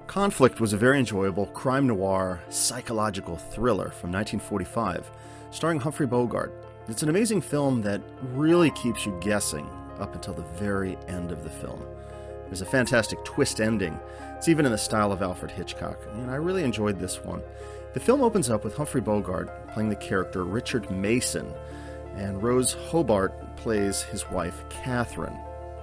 Conflict was a very enjoyable crime-noir psychological thriller from 1945, starring Humphrey Bogart. It's an amazing film that really keeps you guessing up until the very end of the film. There's a fantastic twist ending. It's even in the style of Alfred Hitchcock, and I really enjoyed this one. The film opens up with Humphrey Bogart playing the character Richard Mason, and Rose Hobart plays his wife, Kathryn.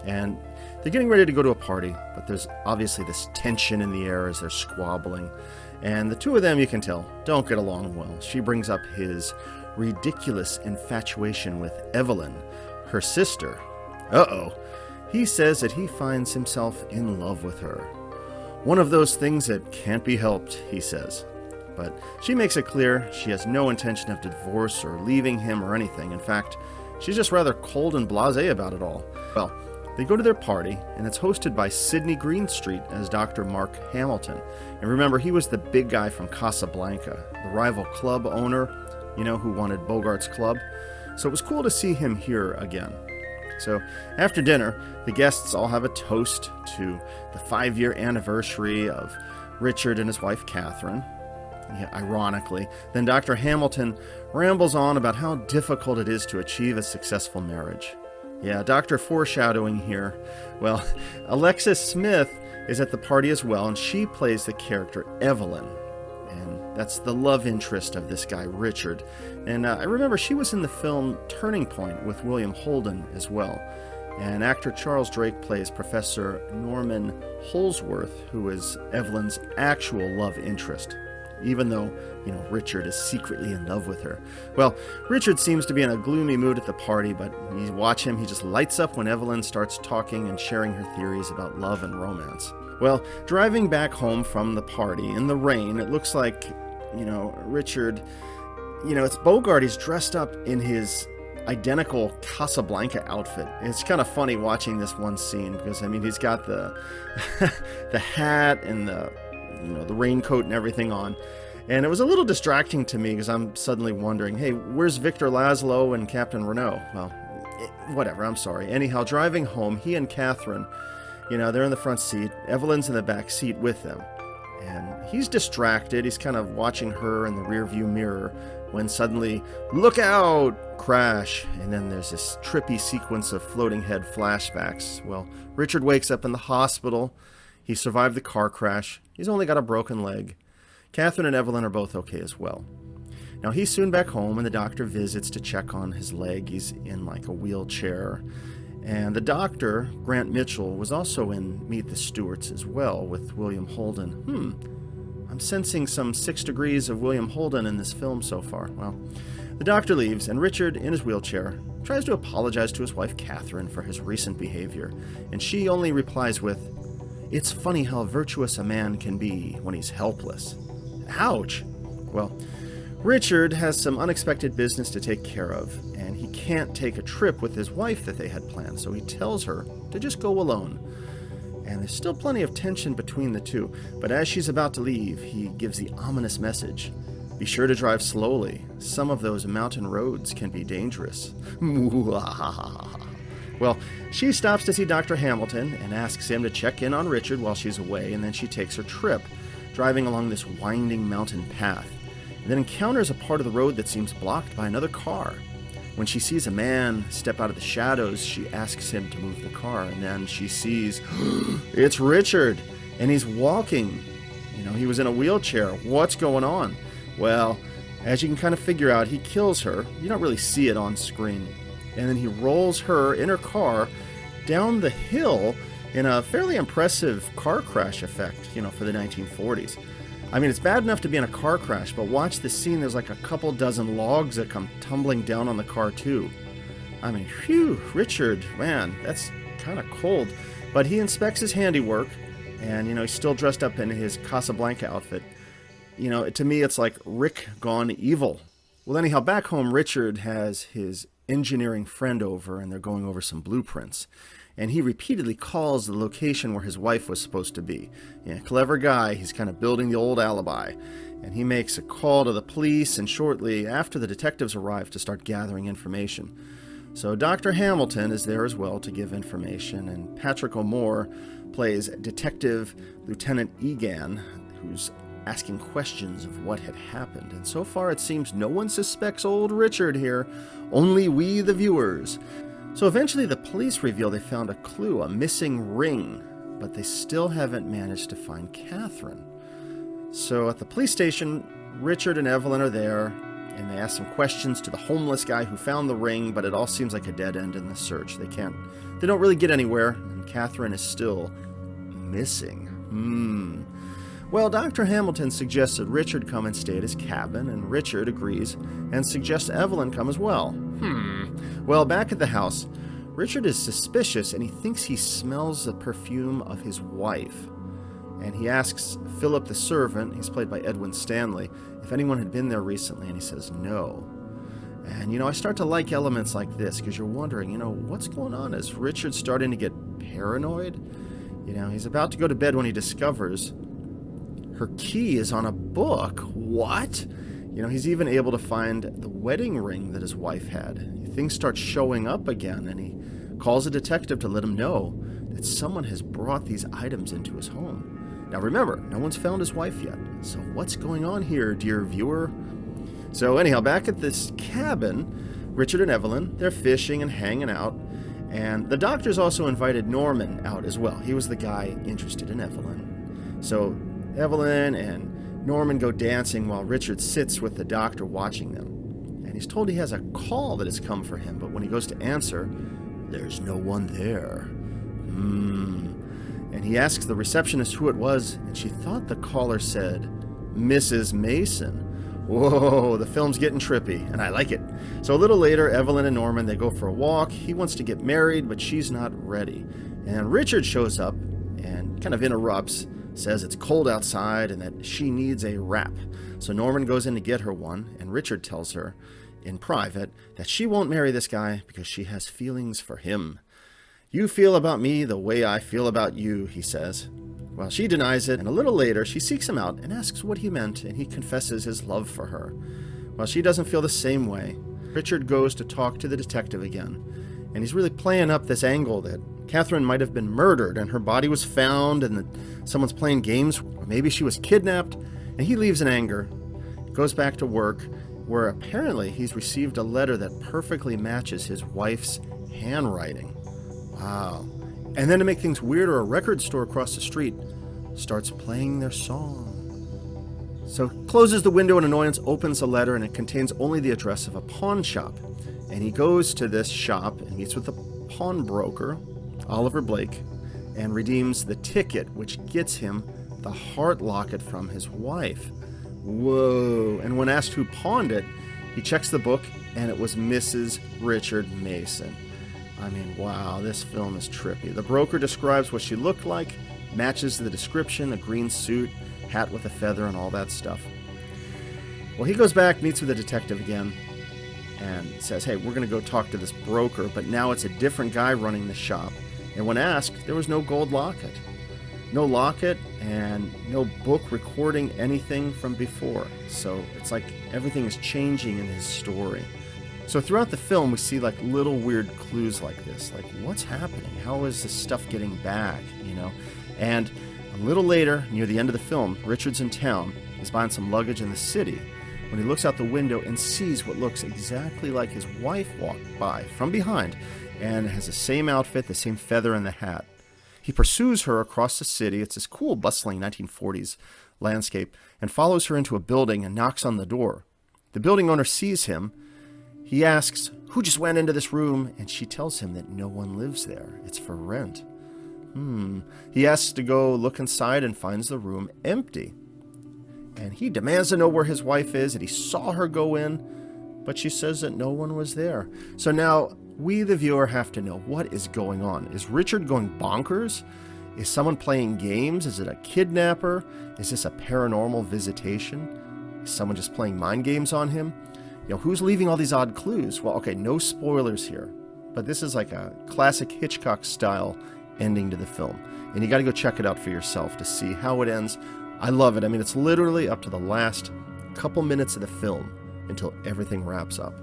And they're getting ready to go to a party, but there's obviously this tension in the air as they're squabbling. And the two of them, you can tell, don't get along well. She brings up his ridiculous infatuation with Evelyn, her sister. Uh-oh. He says that he finds himself in love with her. One of those things that can't be helped, he says. But she makes it clear she has no intention of divorce or leaving him or anything. In fact, she's just rather cold and blasé about it all. Well, they go to their party, and it's hosted by Sidney Greenstreet as Dr. Mark Hamilton. And remember, he was the big guy from Casablanca, the rival club owner, who wanted Bogart's club. So it was cool to see him here again. So after dinner, the guests all have a toast to the 5-year anniversary of Richard and his wife, Kathryn. Yeah, ironically, then Dr. Hamilton rambles on about how difficult it is to achieve a successful marriage. Yeah, Dr. Foreshadowing here. Well, Alexis Smith is at the party as well, and she plays the character Evelyn. And that's the love interest of this guy, Richard. And I remember she was in the film Turning Point with William Holden as well. And actor Charles Drake plays Professor Norman Holsworth, who is Evelyn's actual love interest, even though, Richard is secretly in love with her. Well, Richard seems to be in a gloomy mood at the party, but you watch him, he just lights up when Evelyn starts talking and sharing her theories about love and romance. Well, driving back home from the party in the rain, it looks like, Richard, it's Bogart. He's dressed up in his identical Casablanca outfit. It's kind of funny watching this one scene because, he's got the the hat and the raincoat and everything on. And it was a little distracting to me because I'm suddenly wondering, hey, where's Victor Laszlo and Captain Renault? Well, whatever, I'm sorry. Anyhow, driving home, he and Kathryn, they're in the front seat. Evelyn's in the back seat with them. And he's distracted. He's kind of watching her in the rearview mirror when suddenly, look out, crash. And then there's this trippy sequence of floating head flashbacks. Well, Richard wakes up in the hospital. He survived the car crash. He's only got a broken leg. Kathryn and Evelyn are both okay as well. Now, he's soon back home, and the doctor visits to check on his leg. He's in like a wheelchair. And the doctor, Grant Mitchell, was also in Meet the Stewarts as well with William Holden. I'm sensing some 6 degrees of William Holden in this film so far. Well, the doctor leaves, and Richard, in his wheelchair, tries to apologize to his wife Kathryn for his recent behavior. And she only replies with, "It's funny how virtuous a man can be when he's helpless." Ouch! Well, Richard has some unexpected business to take care of, and he can't take a trip with his wife that they had planned, so he tells her to just go alone. And there's still plenty of tension between the two, but as she's about to leave, he gives the ominous message. Be sure to drive slowly. Some of those mountain roads can be dangerous. Well, she stops to see Dr. Hamilton and asks him to check in on Richard while she's away, and then she takes her trip, driving along this winding mountain path, and then encounters a part of the road that seems blocked by another car. When she sees a man step out of the shadows, she asks him to move the car, and then she sees, it's Richard, and he's walking. He was in a wheelchair. What's going on? Well, as you can kind of figure out, he kills her. You don't really see it on screen. And then he rolls her in her car down the hill in a fairly impressive car crash effect, for the 1940s. It's bad enough to be in a car crash, but watch this scene. There's like a couple dozen logs that come tumbling down on the car, too. Phew, Richard, man, that's kind of cold. But he inspects his handiwork, and, he's still dressed up in his Casablanca outfit. To me, it's like Rick gone evil. Well, anyhow, back home, Richard has his engineering friend over, and they're going over some blueprints. And he repeatedly calls the location where his wife was supposed to be. Yeah, clever guy. He's kind of building the old alibi. And he makes a call to the police, and shortly after, the detectives arrive to start gathering information. So Dr. Hamilton is there as well to give information, and Patrick O'Moore plays Detective Lieutenant Egan, who's asking questions of what had happened. And so far, it seems no one suspects old Richard here, only we, the viewers. So eventually, the police reveal they found a clue, a missing ring, but they still haven't managed to find Kathryn. So at the police station, Richard and Evelyn are there, and they ask some questions to the homeless guy who found the ring, but it all seems like a dead end in the search. They don't really get anywhere, and Kathryn is still missing. Well, Dr. Hamilton suggests that Richard come and stay at his cabin, and Richard agrees and suggests Evelyn come as well. Well, back at the house, Richard is suspicious, and he thinks he smells the perfume of his wife. And he asks Philip the servant, he's played by Edwin Stanley, if anyone had been there recently, and he says no. And, I start to like elements like this, because you're wondering, what's going on? Is Richard starting to get paranoid? He's about to go to bed when he discovers her key is on a book. What? He's even able to find the wedding ring that his wife had. Things start showing up again, and he calls a detective to let him know that someone has brought these items into his home. Now remember, no one's found his wife yet. So what's going on here, dear viewer? So anyhow, back at this cabin, Richard and Evelyn, they're fishing and hanging out. And the doctor's also invited Norman out as well. He was the guy interested in Evelyn. So Evelyn and Norman go dancing while Richard sits with the doctor watching them. And he's told he has a call that has come for him, but when he goes to answer, there's no one there. And he asks the receptionist who it was, and she thought the caller said, Mrs. Mason. Whoa, the film's getting trippy, and I like it. So a little later, Evelyn and Norman, they go for a walk. He wants to get married, but she's not ready. And Richard shows up and kind of interrupts, says it's cold outside and that she needs a wrap. So Norman goes in to get her one, and Richard tells her in private that she won't marry this guy because she has feelings for him. You feel about me the way I feel about you, he says. Well, she denies it, and a little later she seeks him out and asks what he meant, and he confesses his love for her. Well, she doesn't feel the same way. Richard goes to talk to the detective again, and he's really playing up this angle that Kathryn might have been murdered and her body was found and that someone's playing games, or maybe she was kidnapped, and he leaves in anger, goes back to work, where apparently he's received a letter that perfectly matches his wife's handwriting. Wow. And then to make things weirder, a record store across the street starts playing their song. So closes the window in annoyance, opens the letter, and it contains only the address of a pawn shop. And he goes to this shop and meets with the pawnbroker, Oliver Blake, and redeems the ticket, which gets him the heart locket from his wife. Whoa. And when asked who pawned it, he checks the book, and it was Mrs. Richard Mason. I mean, wow, this film is trippy. The broker describes what she looked like, matches the description, a green suit, hat with a feather, and all that stuff. Well, he goes back, meets with the detective again, and says, hey, we're going to go talk to this broker, but now it's a different guy running the shop. And when asked, there was no gold locket. No locket and no book recording anything from before. So it's like everything is changing in his story. So throughout the film, we see like little weird clues like this. Like, what's happening? How is this stuff getting back, And a little later, near the end of the film, Richard's in town. He's buying some luggage in the city when he looks out the window and sees what looks exactly like his wife walked by from behind and has the same outfit, the same feather in the hat. He pursues her across the city. It's this cool, bustling 1940s landscape, and follows her into a building and knocks on the door. The building owner sees him. He asks, who just went into this room? And she tells him that no one lives there. It's for rent. He asks to go look inside and finds the room empty. And he demands to know where his wife is, and he saw her go in, but she says that no one was there. So now we, the viewer, have to know what is going on. Is Richard going bonkers? Is someone playing games? Is it a kidnapper? Is this a paranormal visitation? Is someone just playing mind games on him? Who's leaving all these odd clues? Well, okay, no spoilers here, but this is like a classic Hitchcock style ending to the film, and you got to go check it out for yourself to see how it ends. I love it. I mean, it's literally up to the last couple minutes of the film until everything wraps up.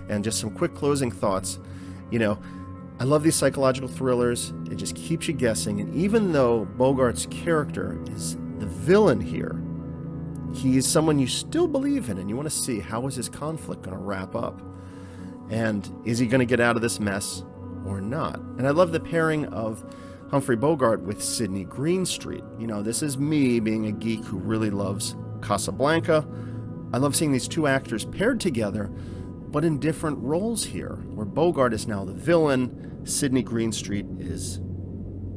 And just some quick closing thoughts. I love these psychological thrillers. It just keeps you guessing. And even though Bogart's character is the villain here, he's someone you still believe in, and you want to see how is his conflict going to wrap up. And is he going to get out of this mess or not? And I love the pairing of Humphrey Bogart with Sidney Greenstreet. You know, this is me being a geek who really loves Casablanca. I love seeing these two actors paired together, but in different roles here, where Bogart is now the villain, Sidney Greenstreet is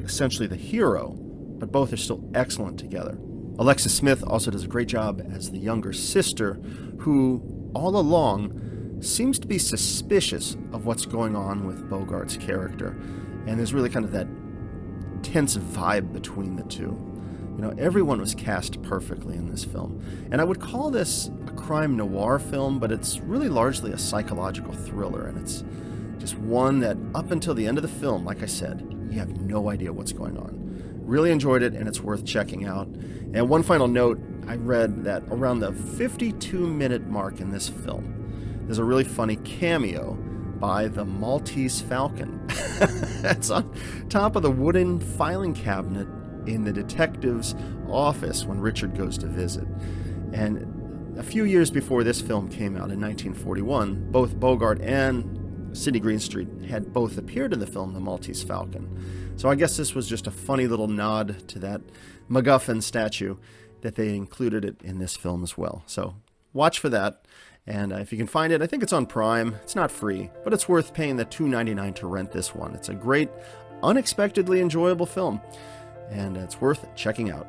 essentially the hero, but both are still excellent together. Alexis Smith also does a great job as the younger sister, who all along seems to be suspicious of what's going on with Bogart's character. And there's really kind of that tense vibe between the two. You know, everyone was cast perfectly in this film. And I would call this a crime noir film, but it's really largely a psychological thriller. And it's just one that up until the end of the film, like I said, you have no idea what's going on. Really enjoyed it, and it's worth checking out. And one final note, I read that around the 52-minute mark in this film, there's a really funny cameo by the Maltese Falcon. It's on top of the wooden filing cabinet in the detective's office when Richard goes to visit. And a few years before this film came out in 1941, both Bogart and Sidney Greenstreet had both appeared in the film The Maltese Falcon. So I guess this was just a funny little nod to that MacGuffin statue that they included it in this film as well. So watch for that. And if you can find it, I think it's on Prime. It's not free, but it's worth paying the $2.99 to rent this one. It's a great, unexpectedly enjoyable film, and it's worth checking out.